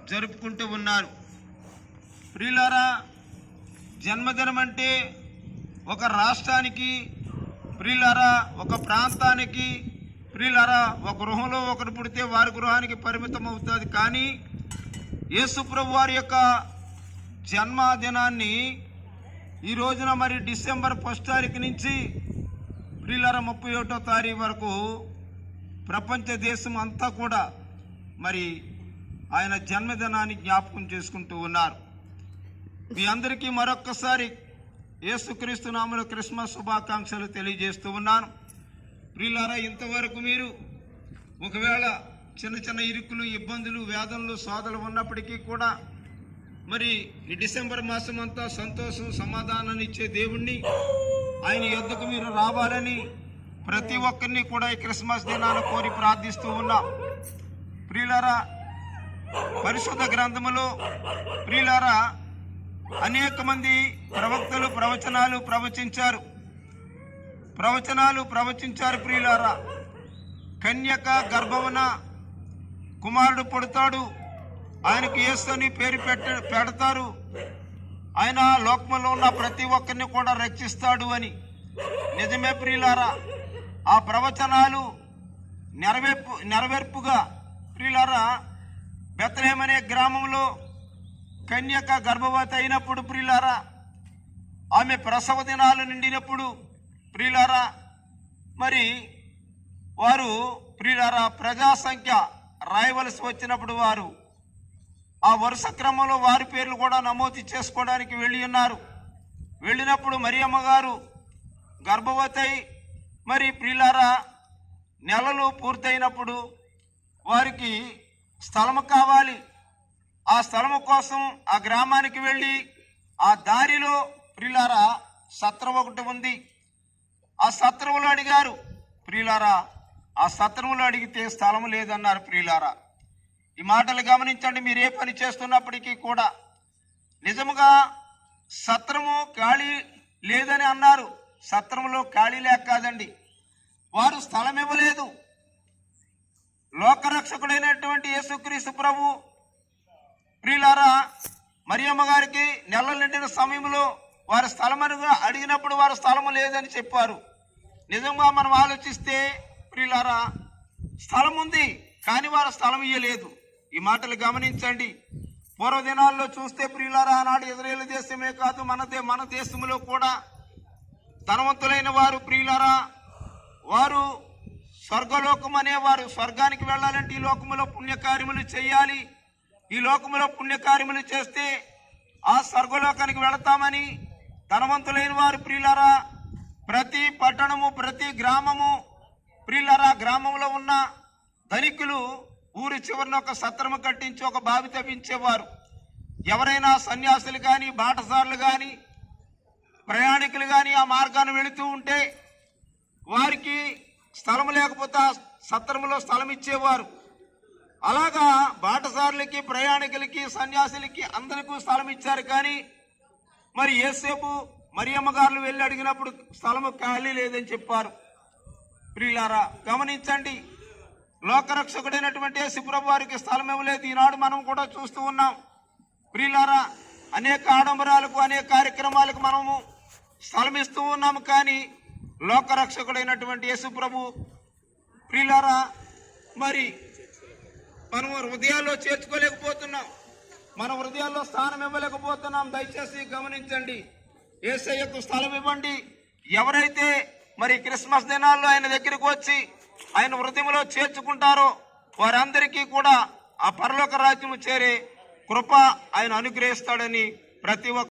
జరుపుకుంటూ ఉన్నారు. ప్రియులారా, జన్మదినం అంటే ఒక రాష్ట్రానికి, ప్రియులారా ఒక ప్రాంతానికి, ప్రియులారా ఒక గృహంలో ఒకరు పుడితే వారి గృహానికి పరిమితం అవుతుంది. కానీ యేసు ప్రభు వారి యొక్క జన్మదినాన్ని ఈ రోజున మరి డిసెంబర్ 1 తారీఖు నుంచి ప్రియులారా 31వ తారీఖు వరకు ప్రపంచ దేశం అంతా కూడా మరి ఆయన జన్మదినాన్ని జ్ఞాపకం చేసుకుంటూ ఉన్నారు. మీ అందరికీ మరొక్కసారి యేసుక్రీస్తు నామములో క్రిస్మస్ శుభాకాంక్షలు తెలియజేస్తూ ఉన్నాను. ప్రియులారా, ఇంతవరకు మీరు ఒకవేళ చిన్న చిన్న ఇరుకులు, ఇబ్బందులు, వేదనలు, శోధనలు ఉన్నప్పటికీ కూడా మరి ఈ డిసెంబర్ మాసం అంతా సంతోషం, సమాధానాన్ని ఇచ్చే దేవుణ్ణి ఆయన యొద్దకు మీరు రావాలని ప్రతి ఒక్కరిని కూడా ఈ క్రిస్మస్ దినాన్ని కోరి ప్రార్థిస్తూ ఉన్నాం. ప్రియులారా, పరిశుద్ధ గ్రంథములో ప్రియులారా అనేక మంది ప్రవక్తలు ప్రవచనాలు ప్రవచించారు. ప్రియులారా, కన్యక గర్భమున కుమారుడు పుడతాడు, ఆయనకు యేసు అని పేరు పెడతారు, ఆయన లోకములో ఉన్న ప్రతి ఒక్కరిని కూడా రక్షిస్తాడు అని. నిజమే ప్రియులారా, ఆ ప్రవచనాలు నెరవేర్పుగా ప్రియులారా బెత్లెహేము అనే గ్రామంలో కన్యక గర్భవతి అయినప్పుడు ప్రియులారా, ఆమె ప్రసవ దినాలు నిండినప్పుడు ప్రియులారా మరి వారు ప్రియులారా ప్రజా సంఖ్య రాయవలసి వచ్చినప్పుడు వారు ఆ వరుస క్రమంలో వారి పేర్లు కూడా నమోదు చేసుకోవడానికి వెళ్ళినప్పుడు మరియమ్మ గారు గర్భవతి మరి ప్రియులారా నెలలు పూర్తయినప్పుడు వారికి స్థలము కావాలి. ఆ స్థలము కోసం ఆ గ్రామానికి వెళ్ళి ఆ దారిలో ప్రియులారా సత్రం ఒకటి ఉంది. ఆ సత్రములో అడిగారు ప్రియులారా, ఆ సత్రములో అడిగితే స్థలము లేదన్నారు. ప్రియులారా, ఈ మాటలు గమనించండి. మీరు ఏ పని చేస్తున్నప్పటికీ కూడా నిజముగా సత్రము ఖాళీ లేదని అన్నారు. సత్రములో ఖాళీ లేక కాదండి, వారు స్థలం ఇవ్వలేదు. లోకరక్షకుడైనటువంటి యేసుక్రీస్తు ప్రభు ప్రియులారా మరియమ్మ గారికి నెలలు నిండిన సమయంలో వారి స్థలమనుగా అడిగినప్పుడు వారు స్థలము లేదని చెప్పారు. నిజంగా మనం ఆలోచిస్తే ప్రియులారా స్థలం ఉంది, కానీ వారు స్థలం ఇయ్యలేదు. ఈ మాటలు గమనించండి. పూర్వదినాల్లో చూస్తే ప్రియులారా ఆనాడు ఇజ్రాయేలు దేశమే కాదు మన దేశంలో కూడా ధనవంతులైన వారు ప్రియులారా వారు స్వర్గలోకం అనేవారు. స్వర్గానికి వెళ్ళాలంటే ఈ లోకములో పుణ్యకార్యములు చేయాలి. ఈ లోకములో పుణ్యకార్యములు చేస్తే ఆ స్వర్గలోకానికి వెళతామని ధనవంతులైన వారు ప్రియులారా ప్రతి పట్టణము, ప్రతి గ్రామము ప్రియులారా గ్రామంలో ఉన్న ధనికులు ఊరి చివరిన ఒక సత్రము కట్టించి ఒక బావి తవ్వించేవారు. ఎవరైనా సన్యాసులు కానీ, బాటసారులు కానీ, ప్రయాణికులు కానీ ఆ మార్గాన్ని వెళుతూ ఉంటే వారికి స్థలం లేకపోతే ఆ సత్రములో స్థలం ఇచ్చేవారు. అలాగా బాటసారులకి, ప్రయాణికులకి, సన్యాసులకి అందరికీ స్థలం ఇచ్చారు. కానీ మరి యేసేపు మరియమ్మ గారు వెళ్ళి అడిగినప్పుడు స్థలము ఖాళీ లేదని చెప్పారు. ప్రియులారా గమనించండి, లోకరక్షకుడైనటువంటి యేసు ప్రభు వారికి స్థలం ఇవ్వలేదు. ఈనాడు మనం కూడా చూస్తూ ఉన్నాం. ప్రియులారా అనేక ఆడంబరాలకు, అనేక కార్యక్రమాలకు మనము స్థలం ఇస్తూ ఉన్నాము. కానీ లోకరక్షకుడైనటువంటి యేసు ప్రభు ప్రియులారా మరి మనం హృదయాల్లో చేర్చుకోలేకపోతున్నాం, మన హృదయాల్లో స్థానం ఇవ్వలేకపోతున్నాం. దయచేసి గమనించండి, యేసయ్యకు స్థలం ఇవ్వండి. ఎవరైతే మరి క్రిస్మస్ దినాల్లో ఆయన దగ్గరికి వచ్చి ఆయన హృదయంలో చేర్చుకుంటారో వారందరికీ కూడా ఆ పరలోక రాజ్యము చేరే కృప ఆయన అనుగ్రహిస్తాడని ప్రతి ఒక్క